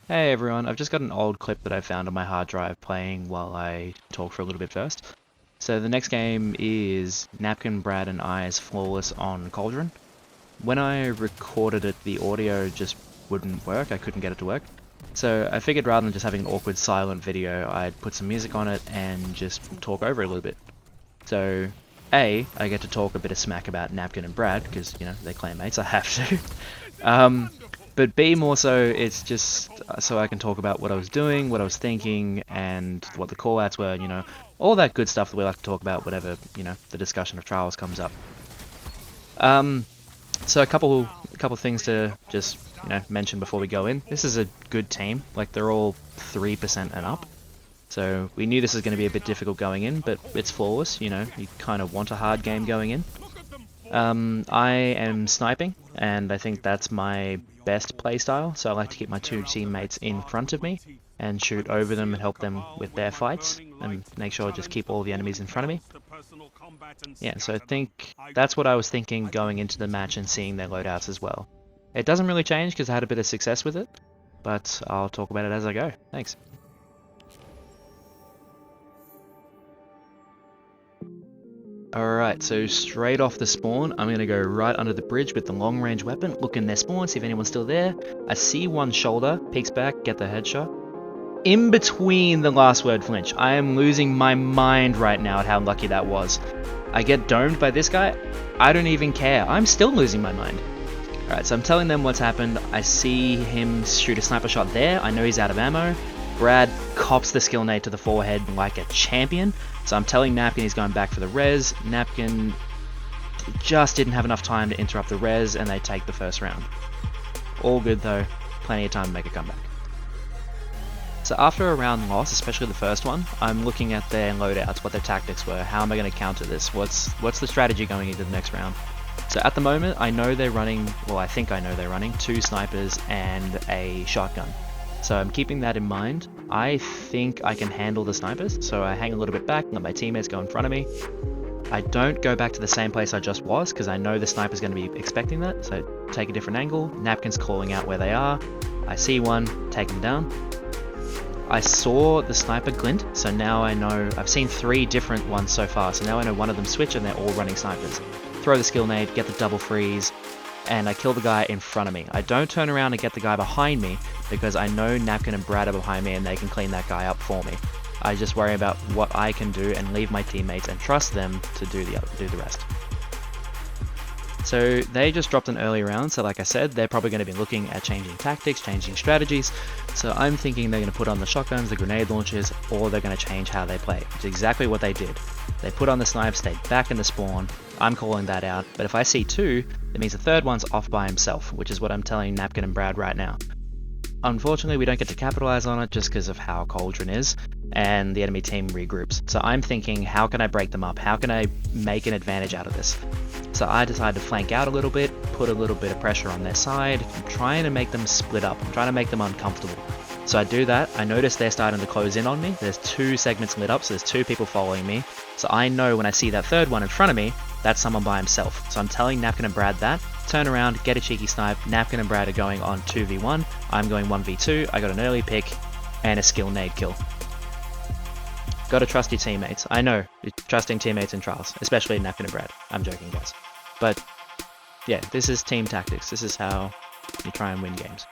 Hey everyone, I've just got an old clip that I found on my hard drive playing while I talk for a little bit first. So the next game is Napkin, Brad, and I's Flawless on Cauldron. When I recorded it, the audio just wouldn't work, I couldn't get it to work. So I figured rather than just having an awkward silent video, I'd put some music on it and just talk over it a little bit. So, A, I get to talk a bit of smack about Napkin and Brad, because, you know, they're clanmates, I have to. But B, more so, it's just so I can talk about what I was doing, what I was thinking, and what the call-outs were, you know, all that good stuff that we like to talk about whenever, you know, the discussion of trials comes up. So a couple things to just, you know, mention before we go in. This is a good team, like they're all 3% and up. So we knew this was going to be a bit difficult going in, but it's flawless, you know, you kind of want a hard game going in. I am sniping, and I think that's my best playstyle, so I like to keep my two teammates in front of me and shoot over them and help them with their fights, and make sure I just keep all the enemies in front of me. Yeah, so I think that's what I was thinking going into the match and seeing their loadouts as well. It doesn't really change because I had a bit of success with it, but I'll talk about it as I go. Thanks. Alright, so straight off the spawn, I'm going to go right under the bridge with the long range weapon, look in their spawn, see if anyone's still there. I see one shoulder, peeks back, get the headshot. In between the last word flinch, I am losing my mind right now at how lucky that was. I get domed by this guy, I don't even care, I'm still losing my mind. Alright, so I'm telling them what's happened, I see him shoot a sniper shot there, I know he's out of ammo. Brad cops the skill nade to the forehead like a champion. So I'm telling Napkin he's going back for the res. Napkin just didn't have enough time to interrupt the res and they take the first round. All good though, plenty of time to make a comeback. So after a round loss, especially the first one, I'm looking at their loadouts, what their tactics were, how am I going to counter this, what's the strategy going into the next round. So at the moment, I know they're running, well I think I know they're running, 2 snipers and a shotgun. So I'm keeping that in mind. I think I can handle the snipers, so I hang a little bit back, let my teammates go in front of me. I don't go back to the same place I just was, because I know the sniper's going to be expecting that, so take a different angle. Napkin's calling out where they are. I see one, take them down. I saw the sniper glint, so now I know, I've seen 3 different ones so far, so now I know one of them switch and they're all running snipers. Throw the skill nade, get the double freeze, and I kill the guy in front of me. I don't turn around and get the guy behind me because I know Napkin and Brad are behind me and they can clean that guy up for me. I just worry about what I can do and leave my teammates and trust them to do the rest. So they just dropped an early round, so like I said, they're probably going to be looking at changing tactics, changing strategies. So I'm thinking they're going to put on the shotguns, the grenade launchers, or they're going to change how they play, which is exactly what they did. They put on the snipe, stayed back in the spawn. I'm calling that out, but if I see 2, that means the third one's off by himself, which is what I'm telling Napkin and Brad right now. Unfortunately, we don't get to capitalize on it just because of how Cauldron is, and the enemy team regroups. So I'm thinking, how can I break them up? How can I make an advantage out of this? So I decided to flank out a little bit, put a little bit of pressure on their side. I'm trying to make them split up. I'm trying to make them uncomfortable. So I do that. I notice they're starting to close in on me. There's 2 segments lit up, so there's 2 people following me. So I know when I see that third one in front of me, that's someone by himself. So I'm telling Napkin and Brad that. Turn around, get a cheeky snipe. Napkin and Brad are going on 2v1. I'm going 1v2. I got an early pick and a skill nade kill. Gotta trust your teammates. I know, you're trusting teammates in trials, especially Napkin and Brad. I'm joking, guys. But yeah, this is team tactics. This is how you try and win games.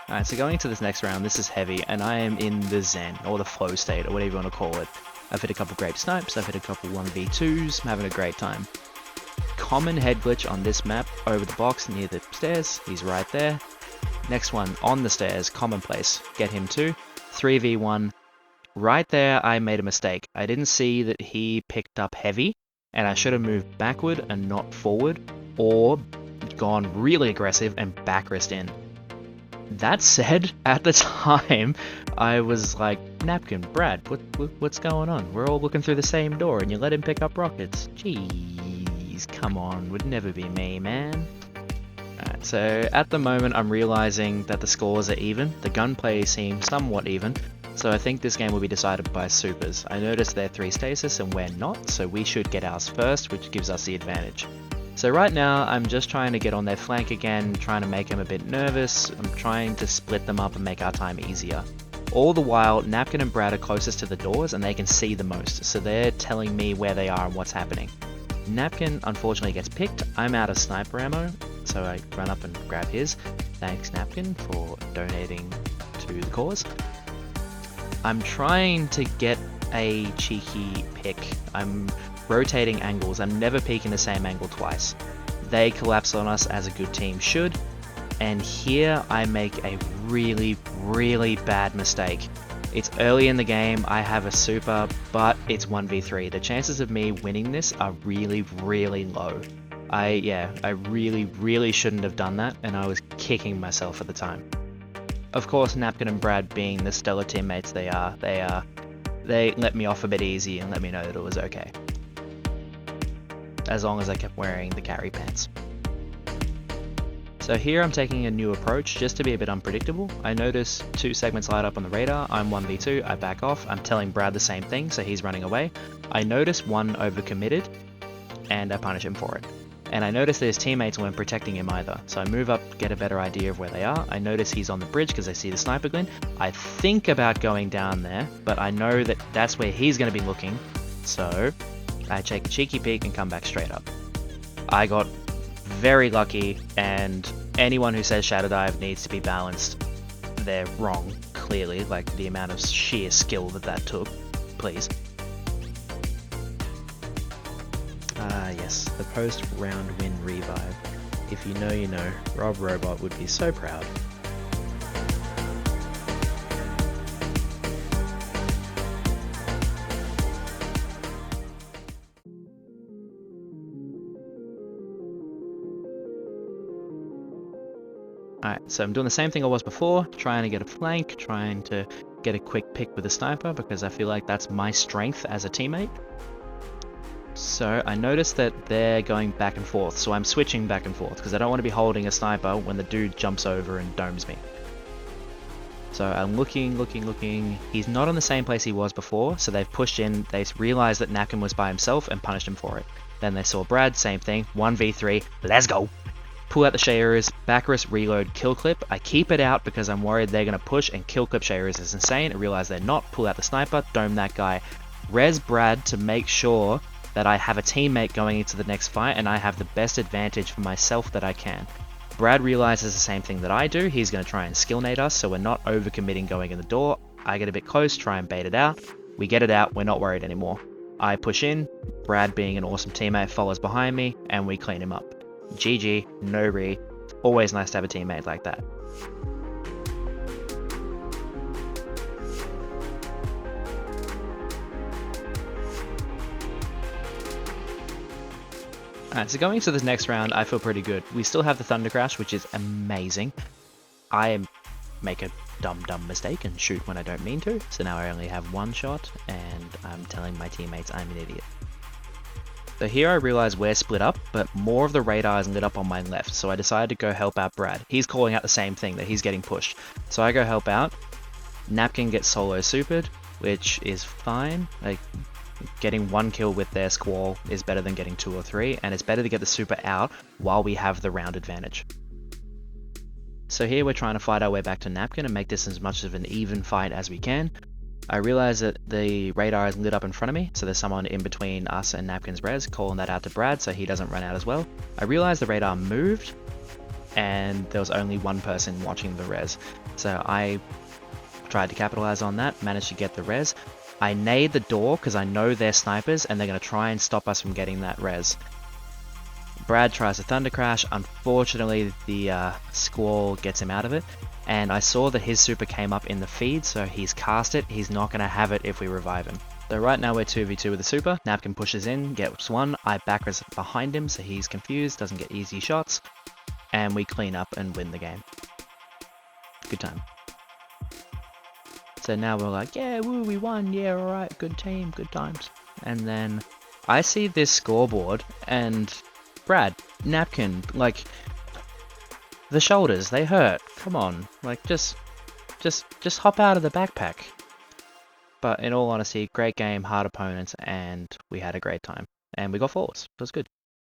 Alright, so going into this next round, this is heavy, and I am in the zen, or the flow state, or whatever you want to call it. I've hit a couple great snipes, I've hit a couple 1v2s, I'm having a great time. Common head glitch on this map, over the box near the stairs, he's right there. Next one, on the stairs, commonplace, get him too. 3v1, right there I made a mistake. I didn't see that he picked up heavy, and I should have moved backward and not forward, or gone really aggressive and backrest in. That said, at the time, I was like, Napkin, Brad, what's going on? We're all looking through the same door and you let him pick up rockets. Jeez, come on, would never be me, man. Alright, so at the moment I'm realizing that the scores are even. The gunplay seems somewhat even. So I think this game will be decided by supers. I noticed they're 3 stasis and we're not, so we should get ours first, which gives us the advantage. So right now, I'm just trying to get on their flank again, trying to make them a bit nervous. I'm trying to split them up and make our time easier. All the while, Napkin and Brad are closest to the doors and they can see the most, so they're telling me where they are and what's happening. Napkin unfortunately gets picked. I'm out of sniper ammo, so I run up and grab his. Thanks, Napkin, for donating to the cause. I'm trying to get a cheeky pick. I'm rotating angles. I'm never peeking the same angle twice. They collapse on us as a good team should, and here I make a really, really bad mistake. It's early in the game, I have a super, but it's 1v3. The chances of me winning this are really, really low. I really shouldn't have done that, and I was kicking myself at the time. Of course, Napkin and Brad, being the stellar teammates they are, they let me off a bit easy and let me know that it was okay. As long as I kept wearing the carry pants. So here I'm taking a new approach just to be a bit unpredictable. I notice 2 segments light up on the radar, I'm 1v2, I back off, I'm telling Brad the same thing, so he's running away. I notice one overcommitted, and I punish him for it. And I notice that his teammates weren't protecting him either, so I move up to get a better idea of where they are. I notice he's on the bridge because I see the sniper glint. I think about going down there, but I know that that's where he's going to be looking, so I take a cheeky peek and come back straight up. I got very lucky, and anyone who says shadow dive needs to be balanced, they're wrong, clearly, like the amount of sheer skill that took, please. Yes, the post-round win revive. If you know, you know. Rob Robot would be so proud. Alright, so I'm doing the same thing I was before, trying to get a flank, trying to get a quick pick with a sniper, because I feel like that's my strength as a teammate. So I notice that they're going back and forth, so I'm switching back and forth, because I don't want to be holding a sniper when the dude jumps over and domes me. So I'm looking, he's not on the same place he was before, so they've pushed in, they realized that Napkin was by himself and punished him for it. Then they saw Brad, same thing, 1v3, let's go! Pull out the Shayrers, Backrus, reload, kill clip. I keep it out because I'm worried they're going to push and kill clip Shayrers is insane. I realize they're not, pull out the sniper, dome that guy. Res Brad to make sure that I have a teammate going into the next fight and I have the best advantage for myself that I can. Brad realizes the same thing that I do. He's going to try and skill nade us, so we're not overcommitting going in the door. I get a bit close, try and bait it out. We get it out, we're not worried anymore. I push in, Brad being an awesome teammate follows behind me, and we clean him up. GG, no re. Always nice to have a teammate like that. Alright, so going into this next round, I feel pretty good. We still have the Thunder Crash, which is amazing. I make a dumb mistake and shoot when I don't mean to, so now I only have 1 shot, and I'm telling my teammates I'm an idiot. So here I realize we're split up, but more of the radar is lit up on my left, so I decided to go help out Brad. He's calling out the same thing, that he's getting pushed. So I go help out. Napkin gets solo supered, which is fine. Like, getting 1 kill with their squall is better than getting 2 or 3, and it's better to get the super out while we have the round advantage. So here we're trying to fight our way back to Napkin and make this as much of an even fight as we can. I realize that the radar is lit up in front of me, so there's someone in between us and Napkin's res, calling that out to Brad so he doesn't run out as well. I realize the radar moved, and there was only 1 person watching the res. So I tried to capitalize on that, managed to get the res. I nade the door because I know they're snipers and they're going to try and stop us from getting that res. Brad tries to Thunder Crash. Unfortunately, the squall gets him out of it. And I saw that his super came up in the feed, so he's cast it. He's not going to have it if we revive him. So right now we're 2v2 with the super. Napkin pushes in, gets 1. I backers behind him, so he's confused, doesn't get easy shots. And we clean up and win the game. Good time. So now we're like, yeah, woo, we won, yeah, alright, good team, good times. And then I see this scoreboard, and Brad, Napkin, like, the shoulders, they hurt. Come on, like, just hop out of the backpack. But in all honesty, great game, hard opponents, and we had a great time. And we got 4s. It was good.